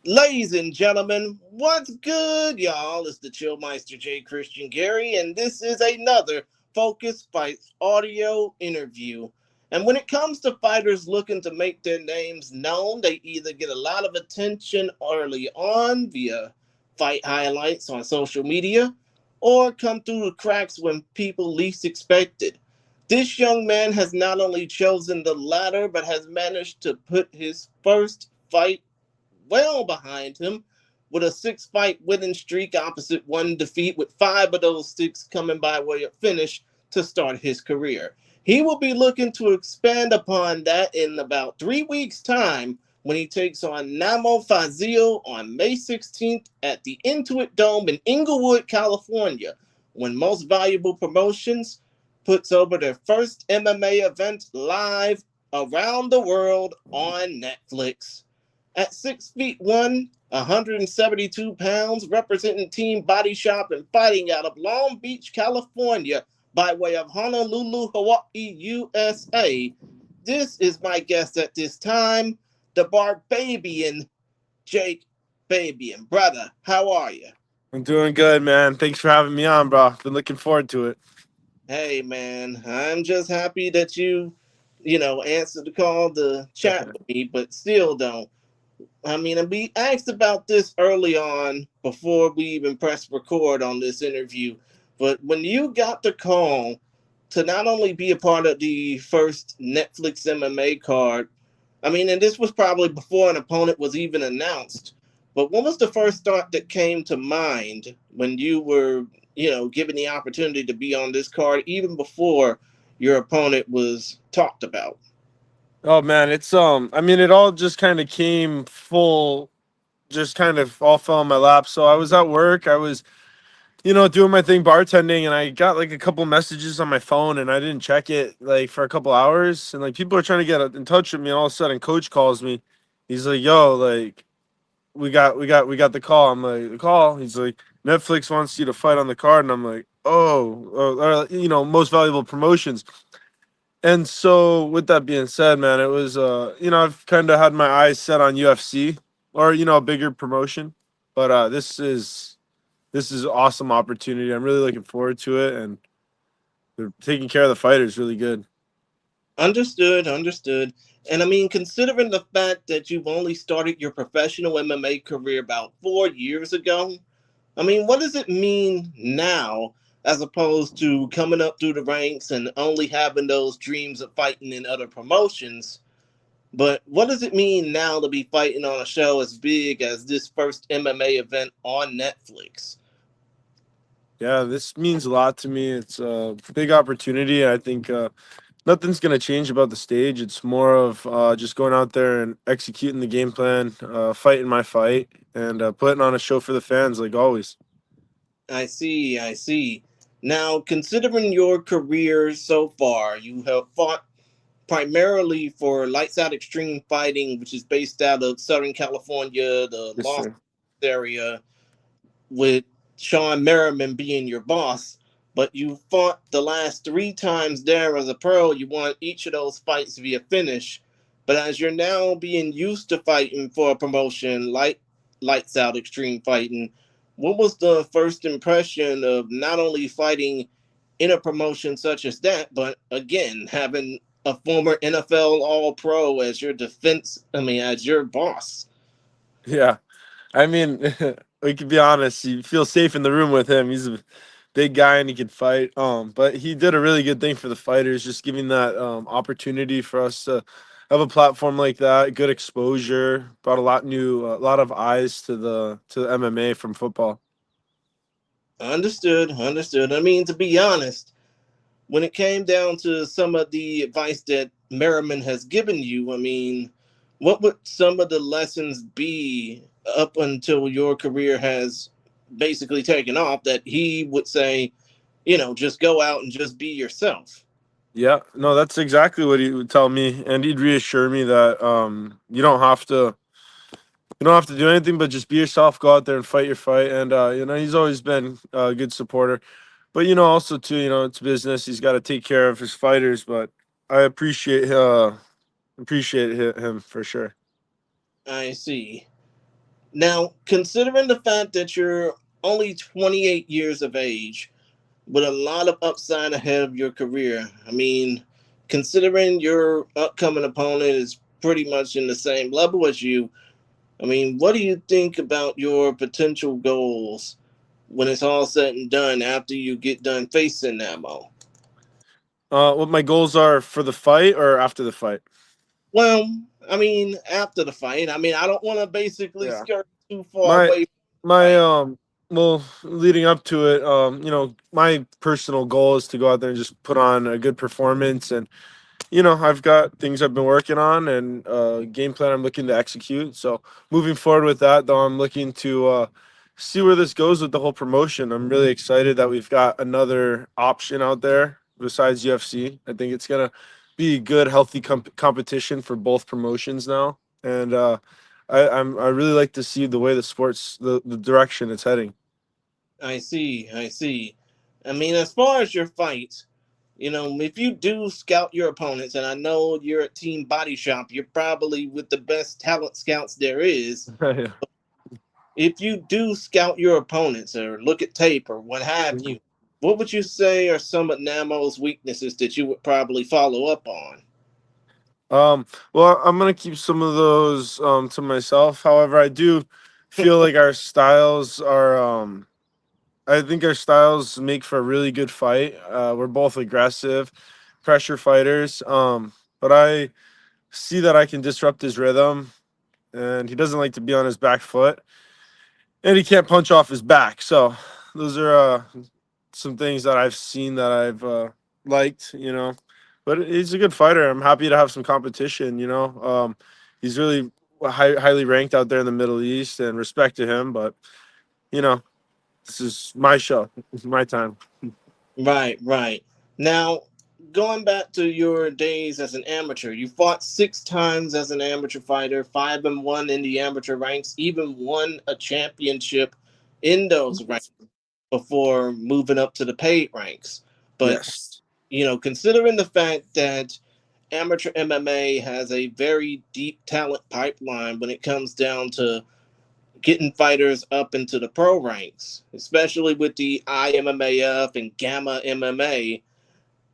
Ladies and gentlemen, what's good, y'all? It's the Chillmeister J. Christian Gary, and this is another Focus Fights audio interview. And when it comes to fighters looking to make their names known, they either get a lot of attention early on via fight highlights on social media, or come through the cracks when people least expect it. This young man has not only chosen the latter, but has managed to put his first fight well behind him with a six-fight winning streak opposite one defeat, with five of those six coming by way of finish to start his career. He will be looking to expand upon that in about 3 weeks' time when he takes on Namo Fazil on May 16th at the Intuit Dome in Inglewood, California, when Most Valuable Promotions puts over their first MMA event live around the world on Netflix. At 6 feet 172 pounds, representing Team Body Shop and fighting out of Long Beach, California, by way of Honolulu, Hawaii, USA. This is my guest at this time, the Barbabian, Jake Babian. Brother, how are you? I'm doing good, man. Thanks for having me on, bro. Been looking forward to it. Hey, man, I'm just happy that you answered the call to chat with me, but still don't. I mean, and we asked about this early on before we even pressed record on this interview. But when you got the call to not only be a part of the first Netflix MMA card, I mean, and this was probably before an opponent was even announced. But what was the first thought that came to mind when you were, given the opportunity to be on this card, even before your opponent was talked about? Oh man, it's I mean it all just kind of came full just kind of all fell in my lap. So I was at work, I was doing my thing bartending, and I got like a couple messages on my phone and I didn't check it like for a couple hours, and like people are trying to get in touch with me, and all of a sudden coach calls me. He's like, "Yo, like we got the call." I'm like, "The call?" He's like, "Netflix wants you to fight on the card." And I'm like, most valuable promotions. And so, with that being said, man, it was I've kind of had my eyes set on UFC, or a bigger promotion, but this is an awesome opportunity. I'm really looking forward to it, and they're taking care of the fighters really good. Understood, understood. And I mean, considering the fact that you've only started your professional MMA career about 4 years ago, I mean, what does it mean now as opposed to coming up through the ranks and only having those dreams of fighting in other promotions? But what does it mean now to be fighting on a show as big as this first MMA event on Netflix? Yeah, this means a lot to me. It's a big opportunity. I think nothing's going to change about the stage. It's more of just going out there and executing the game plan, fighting my fight, and putting on a show for the fans, like always. I see, I see. Now, considering your career so far, you have fought primarily for Lights Out Extreme Fighting, which is based out of Southern California, the Yes, Los sir. area, with Sean Merriman being your boss. But you fought the last three times there as a pro. You won each of those fights via finish. But as you're now being used to fighting for a promotion like Lights Out Extreme Fighting, what was the first impression of not only fighting in a promotion such as that, but again, having a former NFL All Pro as your as your boss? Yeah. I mean, we can be honest. You feel safe in the room with him. He's a big guy and he can fight. But he did a really good thing for the fighters, just giving that opportunity for us to have a platform like that. Good exposure, brought a lot of eyes to the MMA from football. Understood, understood. I mean, to be honest, when it came down to some of the advice that Merriman has given you, I mean, what would some of the lessons be up until your career has basically taken off that he would say, just go out and just be yourself? Yeah, no, that's exactly what he would tell me, and he'd reassure me that you don't have to do anything but just be yourself, go out there and fight your fight. And he's always been a good supporter. But also too, it's business. He's got to take care of his fighters. But I appreciate him for sure. I see. Now, considering the fact that you're only 28 years of age, with a lot of upside ahead of your career, I mean, considering your upcoming opponent is pretty much in the same level as you, I mean, what do you think about your potential goals when it's all said and done after you get done facing Namo? What my goals are for the fight or after the fight? Well, I mean, after the fight, I mean, I don't want to basically Yeah. skirt too far My away from the my fight. well, leading up to it, my personal goal is to go out there and just put on a good performance. And I've got things I've been working on and game plan I'm looking to execute. So moving forward with that, though, I'm looking to see where this goes with the whole promotion. I'm really excited that we've got another option out there besides UFC. I think it's gonna be good, healthy competition for both promotions now, and I really like to see the way the sports the direction it's heading. I see, I see. I mean, as far as your fights, if you do scout your opponents, and I know you're at Team Body Shop, you're probably with the best talent scouts there is. Yeah. If you do scout your opponents or look at tape or what have you, what would you say are some of Namo's weaknesses that you would probably follow up on? Um, well, I'm gonna keep some of those to myself. However, I do feel like our styles are I think our styles make for a really good fight. We're both aggressive, pressure fighters. But I see that I can disrupt his rhythm, and he doesn't like to be on his back foot, and he can't punch off his back. So those are some things that I've seen that I've liked. But he's a good fighter. I'm happy to have some competition. He's really highly ranked out there in the Middle East, and respect to him. But you know, this is my show. This is my time. Right, right. Now, going back to your days as an amateur, you fought 6 times as an amateur fighter, 5-1 in the amateur ranks, even won a championship in those ranks before moving up to the paid ranks. But, Yes. considering the fact that amateur MMA has a very deep talent pipeline when it comes down to getting fighters up into the pro ranks, especially with the IMMAF and Gamma MMA.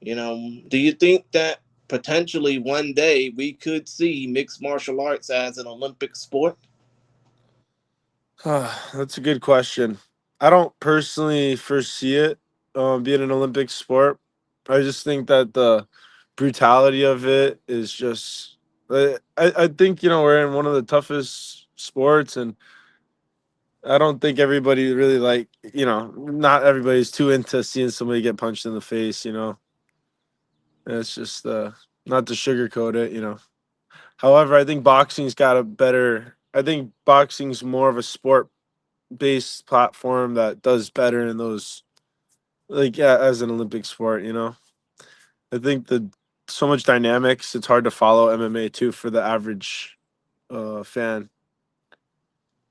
Do you think that potentially one day we could see mixed martial arts as an Olympic sport? That's a good question. I don't personally foresee it being an Olympic sport. I just think that the brutality of it is just. I think we're in one of the toughest sports, and I don't think everybody really not everybody's too into seeing somebody get punched in the face. It's just not to sugarcoat it. However, I think boxing's got a better. I think boxing's more of a sport based platform that does better in those, like, yeah, as an Olympic sport. I think the so much dynamics, it's hard to follow MMA too for the average fan.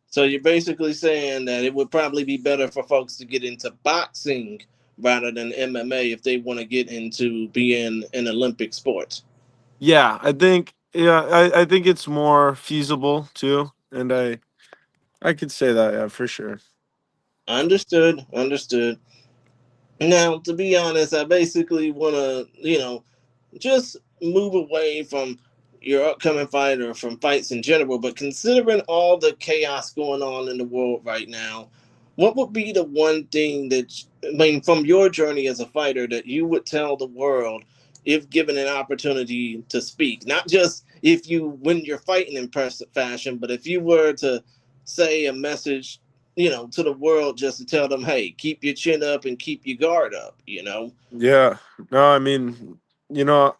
So you're basically saying that it would probably be better for folks to get into boxing rather than MMA if they want to get into being an Olympic sport. I think it's more feasible too, and I could say that, yeah, for sure. Understood, understood. Now, to be honest, I basically want to, just move away from your upcoming fight or from fights in general. But considering all the chaos going on in the world right now, what would be the one thing that, I mean, from your journey as a fighter, that you would tell the world if given an opportunity to speak? Not just if you win your fight in impressive fashion, but if you were to say a message, to the world just to tell them, hey, keep your chin up and keep your guard up. Yeah, no, I mean, you know,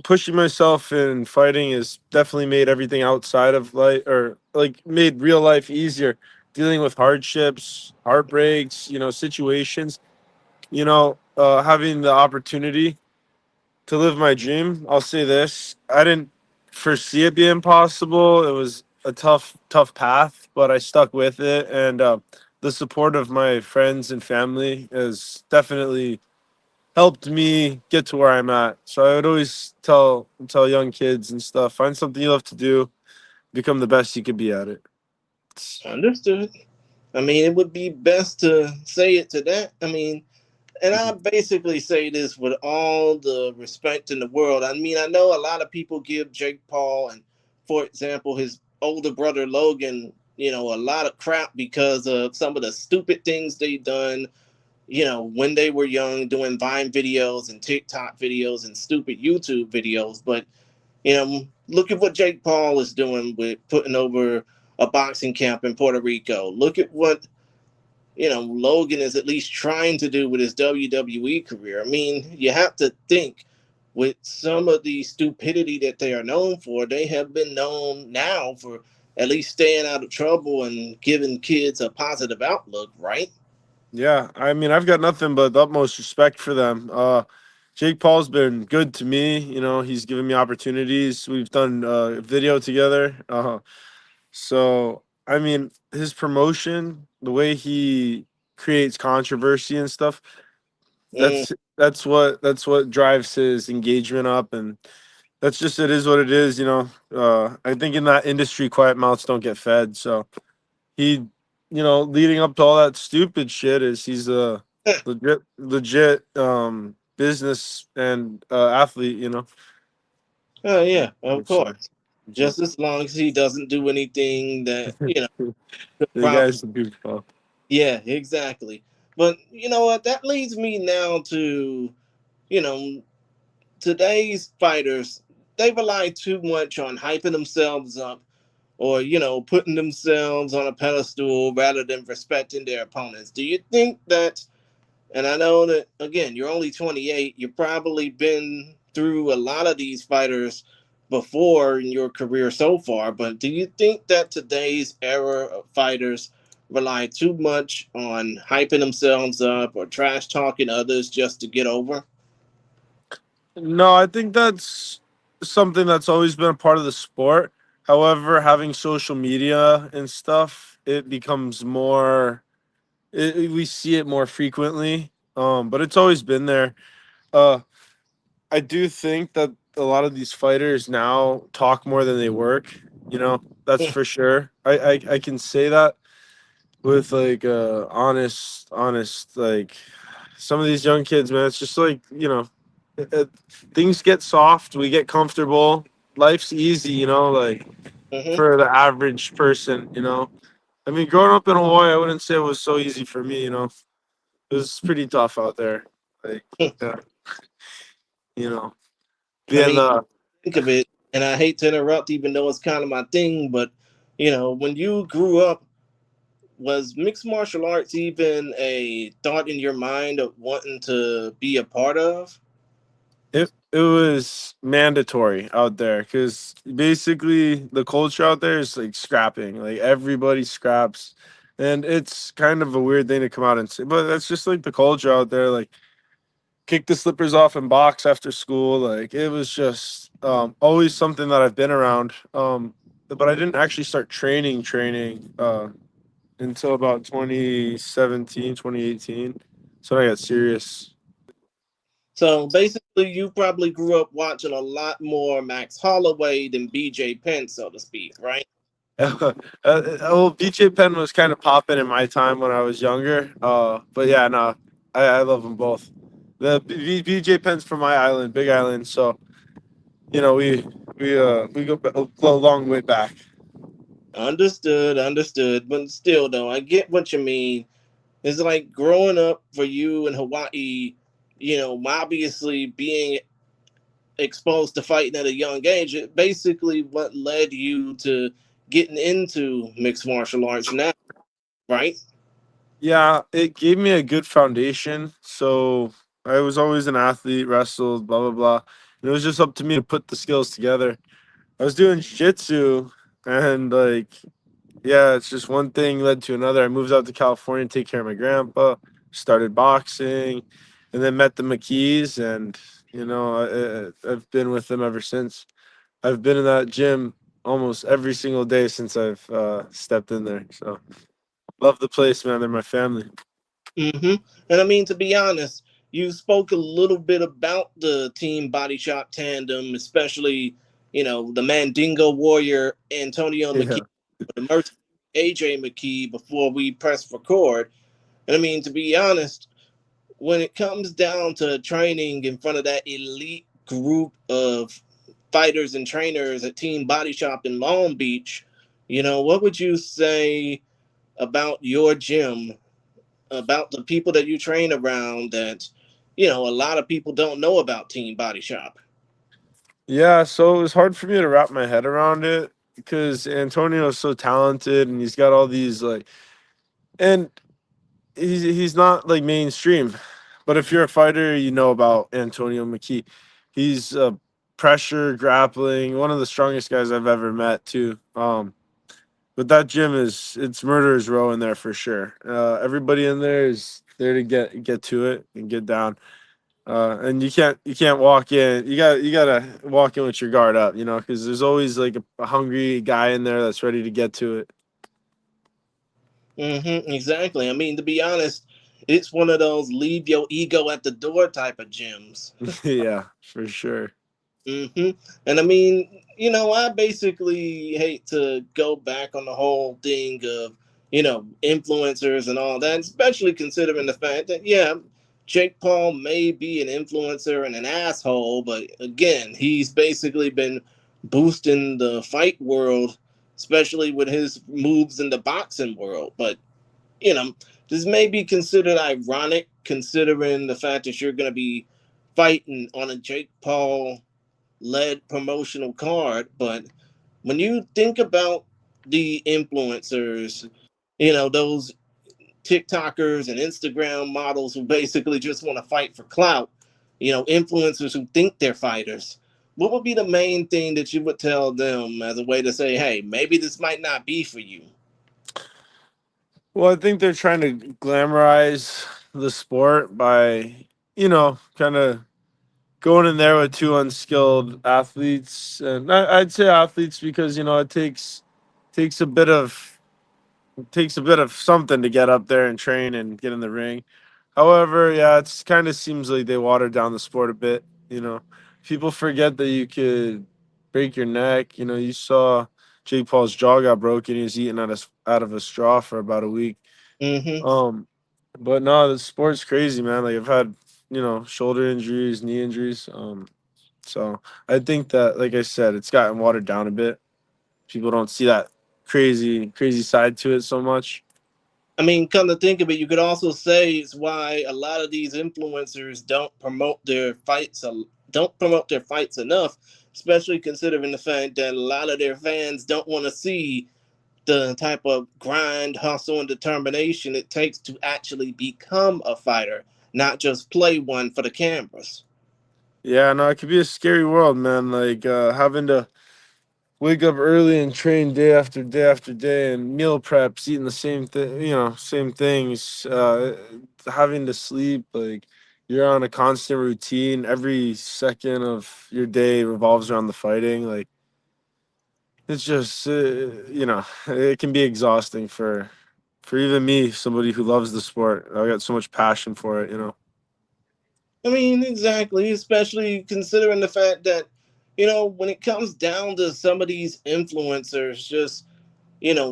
pushing myself in fighting has definitely made everything outside of life, or like made real life easier. Dealing with hardships, heartbreaks, situations. Having the opportunity to live my dream. I'll say this: I didn't foresee it being possible. It was a tough path, but I stuck with it, and the support of my friends and family has definitely helped me get to where I'm at. So I would always tell young kids and stuff, find something you love to do, become the best you could be at it. Understood. I mean, it would be best to say it to that. I mean, and I basically say this with all the respect in the world. I mean, I know a lot of people give Jake Paul and, for example, his older brother Logan, a lot of crap because of some of the stupid things they done, when they were young, doing Vine videos and TikTok videos and stupid YouTube videos. But, look at what Jake Paul is doing with putting over a boxing camp in Puerto Rico. Look at what Logan is at least trying to do with his WWE career. I mean, you have to think with some of the stupidity that they are known for, they have been known now for at least staying out of trouble and giving kids a positive outlook, right? Yeah, I mean, I've got nothing but the utmost respect for them. Jake Paul's been good to me. He's given me opportunities. We've done video together. So I mean, his promotion, the way he creates controversy and stuff, Mm, that's what drives his engagement up, and that's just it is what it is. I think in that industry, quiet mouths don't get fed. So he, leading up to all that stupid shit, is he's a legit business and athlete. oh yeah, of So course. Just as long as he doesn't do anything that could the probably. guy's a goofball. Yeah, exactly. But you know what? That leads me now to you know today's fighters. They rely too much on hyping themselves up or putting themselves on a pedestal rather than respecting their opponents. Do you think that, and I know that again you're only 28, you've probably been through a lot of these fighters before in your career so far, but do you think that today's era of fighters rely too much on hyping themselves up or trash talking others just to get over? No, I think that's something that's always been a part of the sport. However, having social media and stuff, it becomes more. We see it more frequently, but it's always been there. Uh, I do think that a lot of these fighters now talk more than they work. That's for sure. I can say that with like honest like some of these young kids, man. It's just like uh, things get soft, we get comfortable, life's easy, like Mm-hmm. for the average person. I mean, growing up in Hawaii, I wouldn't say it was so easy for me. It was pretty tough out there, like uh, you know I being mean, the think of it, and I hate to interrupt, even though it's kind of my thing, but when you grew up, was mixed martial arts even a thought in your mind of wanting to be a part of? it was mandatory out there because basically the culture out there is like scrapping, like everybody scraps, and it's kind of a weird thing to come out and say, but that's just like the culture out there. Like kick the slippers off and box after school. Like it was just always something that I've been around. But I didn't actually start training until about 2017, 2018. So I got serious. So basically, you probably grew up watching a lot more Max Holloway than BJ Penn, so to speak, right? Well, BJ Penn was kind of popping in my time when I was younger. But yeah, no, I love them both. BJ Penn's from my island, Big Island. So we go a long way back. Understood, understood. But still, though, I get what you mean. It's like growing up for you in Hawaii, obviously being exposed to fighting at a young age, it basically what led you to getting into mixed martial arts now, right? Yeah, it gave me a good foundation. So I was always an athlete, wrestled, blah blah blah. And it was just up to me to put the skills together. I was doing jiu-jitsu, and like yeah, it's just one thing led to another. I moved out to California to take care of my grandpa, started boxing, and then met the McKees, and I've been with them ever since. I've been in that gym almost every single day since I've stepped in there. So love the place, man. They're my family. hmm And I mean, to be honest, you spoke a little bit about the team body shop tandem, especially, the Mandingo Warrior, Antonio McKee, Yeah. the Mercy. AJ McKee before we press record. And I mean, to be honest, when it comes down to training in front of that elite group of fighters and trainers at Team Body Shop in Long Beach, what would you say about your gym, about the people that you train around that, a lot of people don't know about Team Body Shop? Yeah, so it was hard for me to wrap my head around it because Antonio is so talented and he's got all these and he's not like mainstream. But if you're a fighter, you know about Antonio McKee. He's pressure grappling, one of the strongest guys I've ever met too. But that gym it's murderers row in there for sure. Everybody in there is there to get to it and get down. And you can't walk in. You gotta walk in with your guard up, because there's always like a hungry guy in there that's ready to get to it. Exactly. I mean, to be honest, it's one of those leave your ego at the door type of gyms. Yeah, for sure. hmm And I mean, I basically hate to go back on the whole thing of, influencers and all that, especially considering the fact that, yeah, Jake Paul may be an influencer and an asshole, but again, he's basically been boosting the fight world, especially with his moves in the boxing world. But, you know, this may be considered ironic considering the fact that you're going to be fighting on a Jake Paul led promotional card. But when you think about the influencers, those TikTokers and Instagram models who basically just want to fight for clout, influencers who think they're fighters, what would be the main thing that you would tell them as a way to say, hey, maybe this might not be for you? Well, I think they're trying to glamorize the sport by, kind of going in there with two unskilled athletes, and I'd say athletes because it takes a bit of takes a bit of something to get up there and train and get in the ring. However, yeah, it's kind of seems like they watered down the sport a bit. People forget that you could break your neck. You saw Jake Paul's jaw got broken. He was eating out of a straw for about a week. hmm Um, but no, the sport's crazy, man. Like I've had, shoulder injuries, knee injuries. So I think that, like I said, it's gotten watered down a bit. People don't see that crazy side to it so much. I mean, come to think of it, you could also say it's why a lot of these influencers don't promote their fights enough, especially considering the fact that a lot of their fans don't want to see the type of grind, hustle, and determination it takes to actually become a fighter, not just play one for the cameras. Yeah, no, it could be a scary world, man. Like having to wake up early and train day after day after day, and meal preps, eating the same thing, same things. Having to sleep, like you're on a constant routine. Every second of your day revolves around the fighting. Like it's just, it can be exhausting for even me, somebody who loves the sport. I got so much passion for it. I mean, exactly, especially considering the fact that, when it comes down to some of these influencers just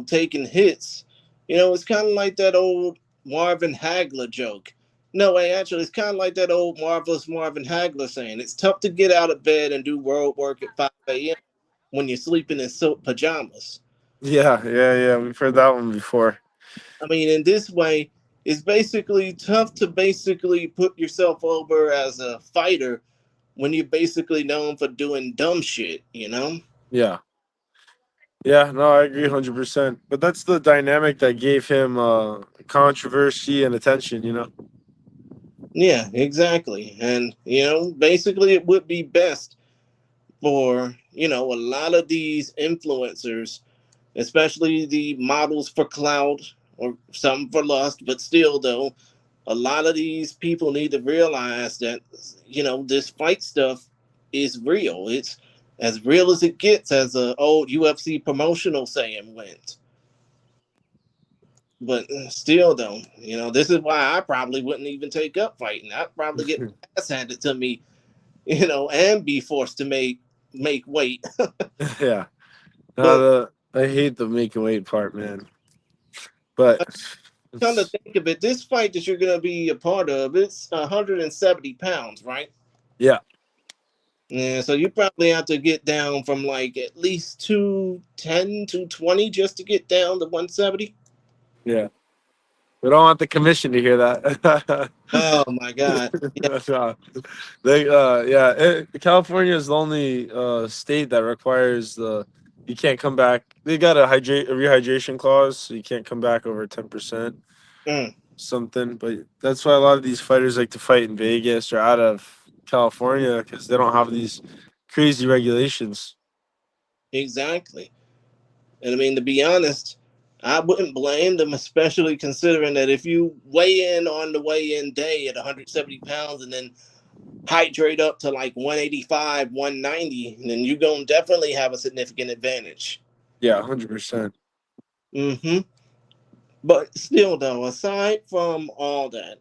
taking hits. It's kind of like that old Marvin Hagler joke. No, way, actually, it's kind of like that old marvelous Marvin Hagler saying, it's tough to get out of bed and do road work at 5 a.m. when you're sleeping in silk pajamas. Yeah. We've heard that one before. I mean, in this way, it's basically tough to basically put yourself over as a fighter when you're basically known for doing dumb shit. Yeah. Yeah, no, I agree 100%. But that's the dynamic that gave him controversy and attention. Yeah, exactly. And, basically, it would be best for a lot of these influencers, especially the models for clout or some for lust, but still though, a lot of these people need to realize that this fight stuff is real. It's as real as it gets, as a old UFC promotional saying went. But still though, this is why I probably wouldn't even take up fighting. I'd probably get my ass handed to me, and be forced to make weight. Yeah. No, But I hate the making weight part, man. But Come to it's think of it, this fight that you're going to be a part of, it's 170 pounds, right? yeah, Yeah, so you probably have to get down from like at least 210, 220 just to get down to 170. yeah. We don't want the commission to hear that. Oh my God. Yeah. No. They yeah, California is the only state that requires the you can't come back. They got a rehydration clause, so you can't come back over 10% Mm, something. But that's why a lot of these fighters like to fight in Vegas or out of California because they don't have these crazy regulations. exactly. And I mean, to be honest, I wouldn't blame them, especially considering that if you weigh in on the weigh in day at 170 pounds and then hydrate up to like 185, 190, then you're going to definitely have a significant advantage. Yeah, 100%. Hmm. But still, though, aside from all that,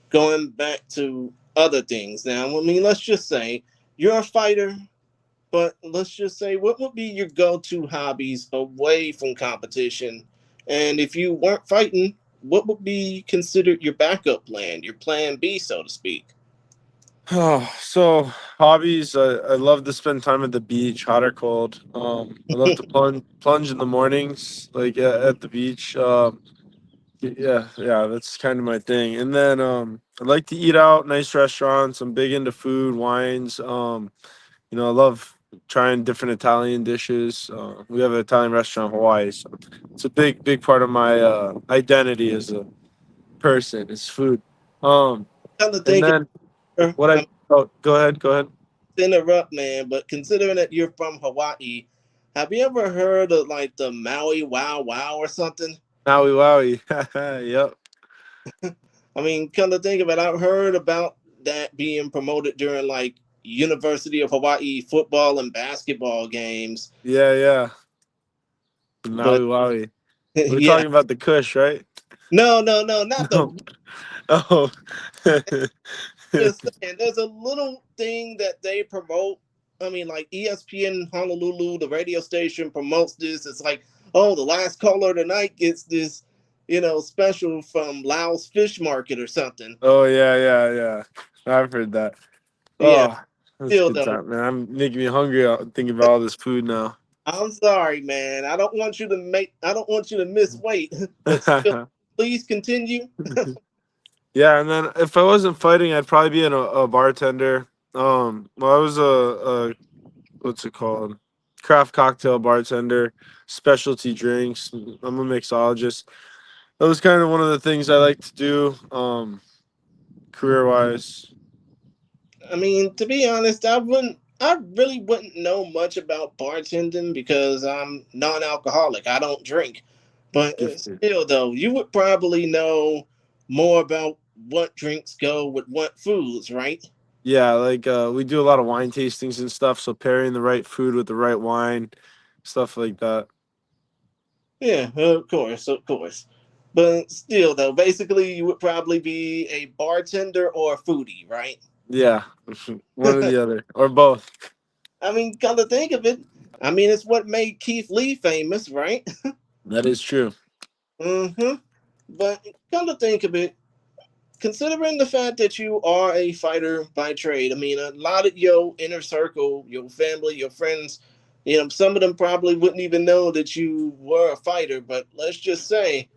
going back to other things now, I mean, let's just say you're a fighter, but let's just say what would be your go to hobbies away from competition? And if you weren't fighting, what would be considered your backup plan, your plan B, so to speak? Oh, so hobbies. I love to spend time at the beach, hot or cold. I love to plunge in the mornings, like at the beach. Yeah, yeah, that's kind of my thing. And then I like to eat out, nice restaurants. I'm big into food, wines. I love trying different Italian dishes. We have an Italian restaurant in Hawaii, so it's a big part of my identity as a person. Is food. Um, Kind of and thinking, then what I'm I oh, go ahead. interrupt, man, but considering that you're from Hawaii, have you ever heard of like the Maui Wow Wow or something? Maui Wowie. Yep. I mean, come to think of it, I've heard about that being promoted during like University of Hawaii football and basketball games. Yeah, yeah. But Maui Wowie. We're yeah, talking about the Kush, right? no, no, no, not the. No. Oh. Just saying, there's a little thing that they promote. I mean, like ESPN Honolulu, the radio station promotes this. It's like, oh, the last caller tonight gets this, special from Laos Fish Market or something. Oh yeah, yeah, yeah. I've heard that. Yeah, Oh, that's a still good though. time, man. I'm making me hungry thinking about all this food now. I'm sorry, man. I don't want you to miss weight, but still, please continue. Yeah, and then if I wasn't fighting, I'd probably be a bartender. Well, I was a what's it called? Craft cocktail bartender, specialty drinks. I'm a mixologist. That was kind of one of the things I like to do, career wise. I mean, to be honest, I really wouldn't know much about bartending because I'm non-alcoholic. I don't drink. But Gifted. still, though, you would probably know more about what drinks go with what foods, right? Yeah, like we do a lot of wine tastings and stuff, so pairing the right food with the right wine, stuff like that. Yeah, of course, of course. But still, though, basically, you would probably be a bartender or a foodie, right? Yeah, one or the other, or both. I mean, come to think of it, I mean, it's what made Keith Lee famous, right? That is true. Hmm. But come to think of it, considering the fact that you are a fighter by trade, I mean, a lot of your inner circle, your family, your friends, some of them probably wouldn't even know that you were a fighter. But let's just say,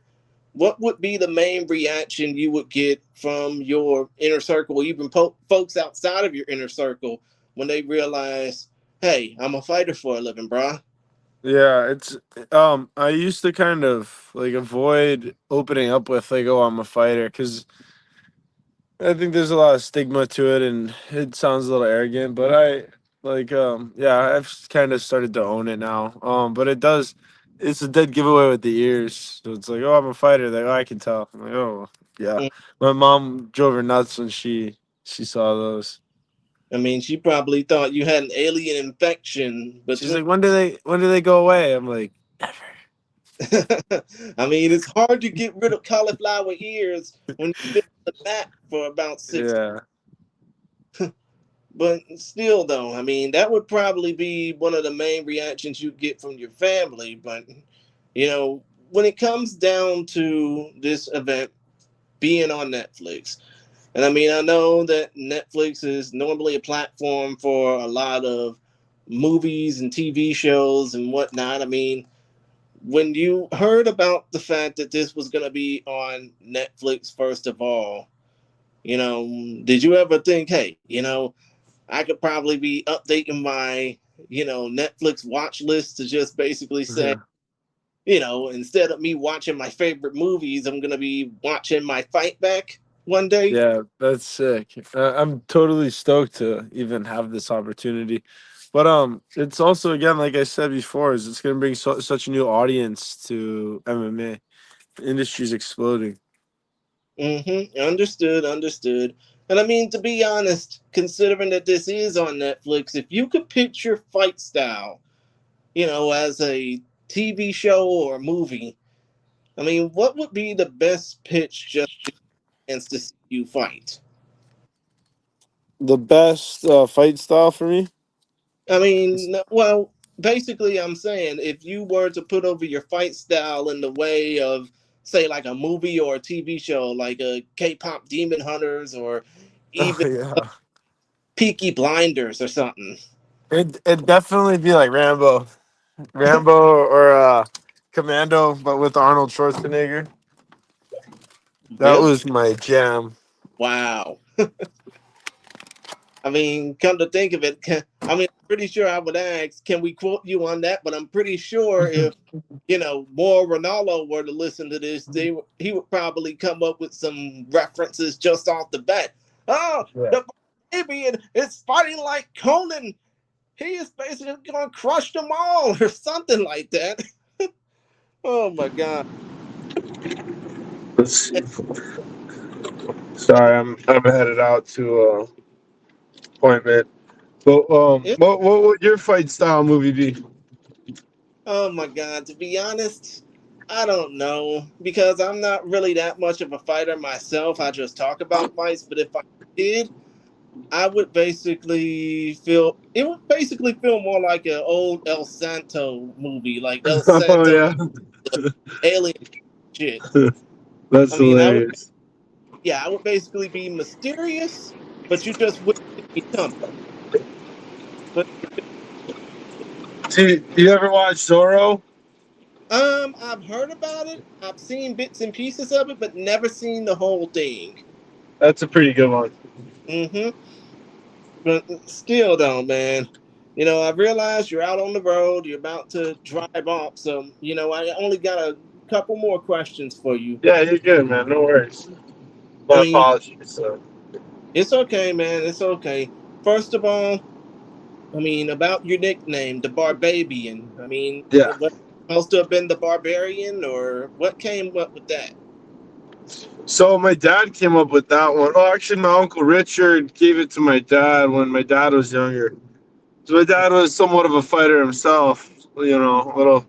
what would be the main reaction you would get from your inner circle, even folks outside of your inner circle, when they realize, hey, I'm a fighter for a living, brah? Yeah, it's I used to kind of like avoid opening up with like, oh, I'm a fighter, because I think there's a lot of stigma to it, and it sounds a little arrogant, but I like yeah, I've kind of started to own it now. But it's a dead giveaway with the ears. So it's like, oh, I'm a fighter. Like, oh, I can tell. I'm like, oh, yeah. Mm. My mom drove her nuts when she saw those. I mean, she probably thought you had an alien infection She's between. like, when do they go away? I'm like, never. I mean, it's hard to get rid of cauliflower ears when you've been on the mat for about 6. Yeah. But still, though, I mean, that would probably be one of the main reactions you get from your family. But, you know, when it comes down to this event being on Netflix, and I mean, I know that Netflix is normally a platform for a lot of movies and TV shows and whatnot. I mean, when you heard about the fact that this was going to be on Netflix, first of all, did you ever think, hey, I could probably be updating my, Netflix watch list to just basically say, Yeah. instead of me watching my favorite movies, I'm going to be watching my fight back one day? Yeah, that's sick. I'm totally stoked to even have this opportunity. But it's also again, like I said before, is it's gonna bring such a new audience to MMA. The industry's exploding. Understood, understood. And I mean, to be honest, considering that this is on Netflix, if you could pitch your fight style, as a TV show or a movie, I mean, what would be the best pitch just against to see you fight? The best fight style for me. I mean, well, basically, I'm saying if you were to put over your fight style in the way of, say, like a movie or a TV show, like a K-pop Demon Hunters or Oh even yeah, Peaky Blinders or something. it'd definitely be like Rambo or Commando, but with Arnold Schwarzenegger. That Really? was my jam. Wow. I mean, come to think of it, I mean, I'm pretty sure I would ask, can we quote you on that? But I'm pretty sure if, more Ronaldo were to listen to this, he would probably come up with some references just off the bat. Oh, Yeah. the Barbabian is fighting like Conan. He is basically going to crush them all or something like that. Oh, my God. Let's see. Sorry, I'm headed out to appointment. But what would your fight style movie be? Oh my God, to be honest, I don't know because I'm not really that much of a fighter myself. I just talk about fights, but if I did, I would basically feel it would basically feel more like an old El Santo movie, like El Oh Santo yeah, alien shit. that's I mean, hilarious. I would basically be mysterious, but you just wouldn't see me coming. But Do you ever watch Zorro? I've heard about it. I've seen bits and pieces of it, but never seen the whole thing. That's a pretty good one. Mm-hmm. But still, though, man, I realize you're out on the road. You're about to drive off, so I only got a couple more questions for you. Yeah, you're good, man. No worries. I My mean, apologies. So. it's okay, man. It's okay. First of all, I mean about your nickname, the Barbabian. I mean, Yeah. what supposed to have been the Barbarian, or what came up with that? So my dad came up with that one. Oh, actually, my uncle Richard gave it to my dad when my dad was younger. So my dad was somewhat of a fighter himself. A little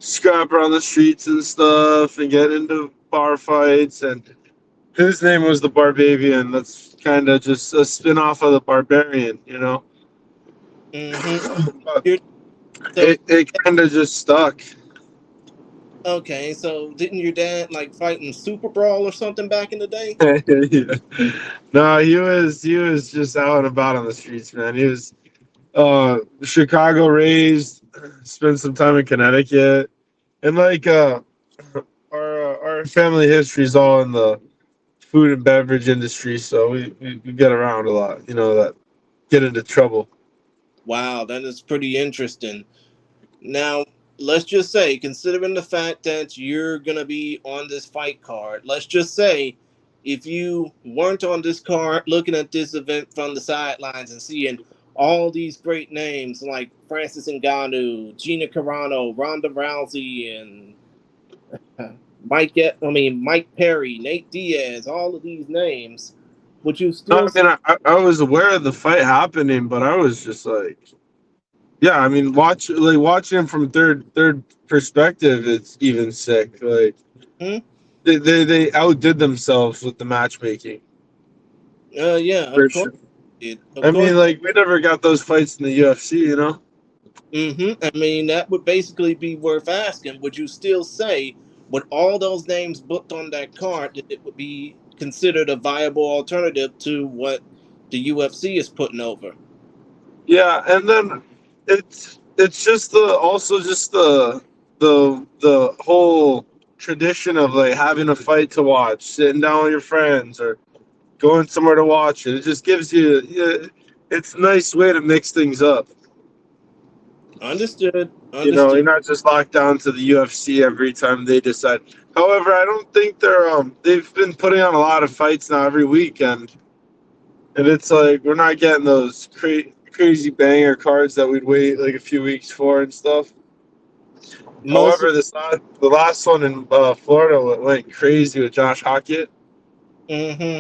scrap around the streets and stuff, and get into bar fights. And his name was the Barbabian. That's kind of just a spin off of the Barbarian. Mm-hmm. But You're, so it kind of just stuck. okay. So didn't your dad like fight in Super Brawl or something back in the day? Yeah. No, he was just out and about on the streets, man. He was Chicago raised, spent some time in Connecticut, and like our family history is all in the food and beverage industry, so we get around a lot. That get into trouble. Wow, that is pretty interesting. Now, let's just say, considering the fact that you're going to be on this fight card, let's just say if you weren't on this card looking at this event from the sidelines and seeing all these great names like Francis Ngannou, Gina Carano, Ronda Rousey, and Mike Perry, Nate Diaz, all of these names, would you No, still I mean I was aware of the fight happening, but I was just like, yeah, I mean watching from third perspective, it's even sick. Like hmm? they outdid themselves with the matchmaking Yeah, of for course sure. it did. Of I course. mean, like we never got those fights in the UFC. I mean, that would basically be worth asking. Would you still say, with all those names booked on that card, that it would be considered a viable alternative to what the UFC is putting over? Yeah, and then it's just the whole tradition of like having a fight to watch, sitting down with your friends, or going somewhere to watch it. It just gives you, yeah, it's a nice way to mix things up. Understood. You know, Understood. you're not just locked down to the UFC every time they decide. However, I don't think they've been putting on a lot of fights now every weekend, and it's like we're not getting those crazy banger cards that we'd wait like a few weeks for and stuff. Most. However, the last one in Florida went crazy with Josh Hockett. hmm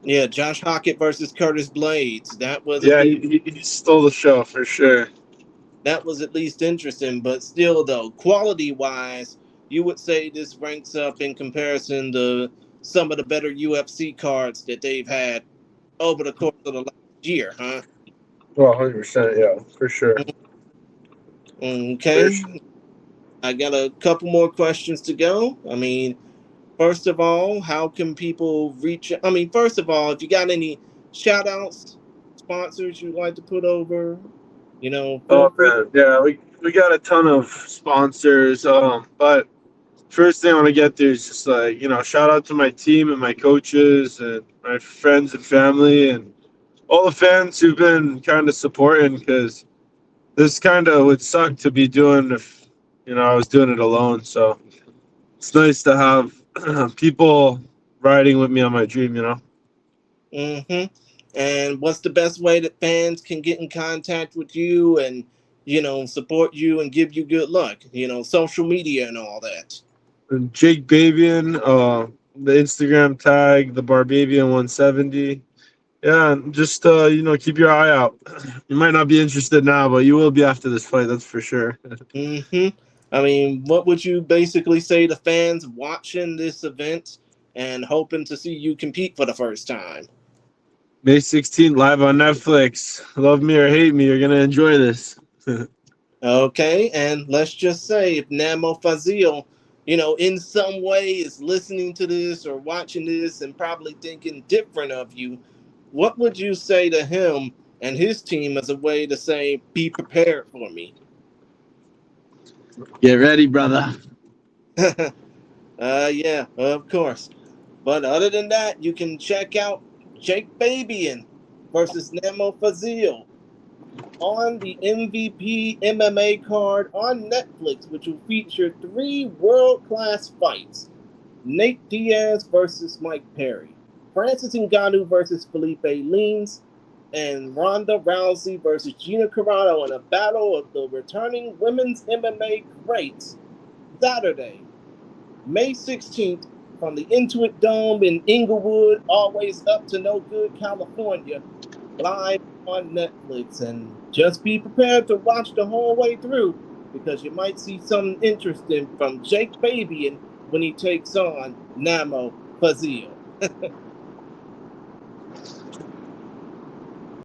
Yeah, Josh Hockett versus Curtis Blades. That was at Yeah, least he stole the show for sure. interesting, but still, though, quality wise, you would say this ranks up in comparison to some of the better UFC cards that they've had over the course of the last year, huh? Well, 100%, yeah, for sure. For Okay, sure. I got a couple more questions to go. I mean, first of all, how can people reach? I mean, first of all, if you got any shout outs, sponsors you'd like to put over, Oh feel free. man, yeah, we got a ton of sponsors. But first thing I want to get there is just like, shout out to my team and my coaches and my friends and family and all the fans who've been kind of supporting, because this kind of would suck to be doing if I was doing it alone. So it's nice to have people riding with me on my dream. hmm And what's the best way that fans can get in contact with you and, support you and give you good luck? Social media and all that. And Jake Babian, the Instagram tag, the Barbabian 170. Yeah, and just keep your eye out. You might not be interested now, but you will be after this fight. That's for sure. hmm I mean, what would you basically say to fans watching this event and hoping to see you compete for the first time? May 16th, live on Netflix. Love me or hate me, you're gonna enjoy this. Okay, and let's just say if Namo Fazil, in some way is listening to this or watching this and probably thinking different of you, what would you say to him and his team as a way to say, be prepared for me? Get ready, brother. Yeah, of course. But other than that, you can check out Jake Babian versus Namo Fazil on the MVP MMA card on Netflix, which will feature three world class fights: Nate Diaz versus Mike Perry, Francis Ngannou versus Philippe Lins, and Ronda Rousey versus Gina Carano in a battle of the returning women's MMA greats Saturday, May 16th, from the Intuit Dome in Inglewood, always up to no good, California, live on Netflix. And just be prepared to watch the whole way through because you might see something interesting from Jake Babian when he takes on Namo Fazil.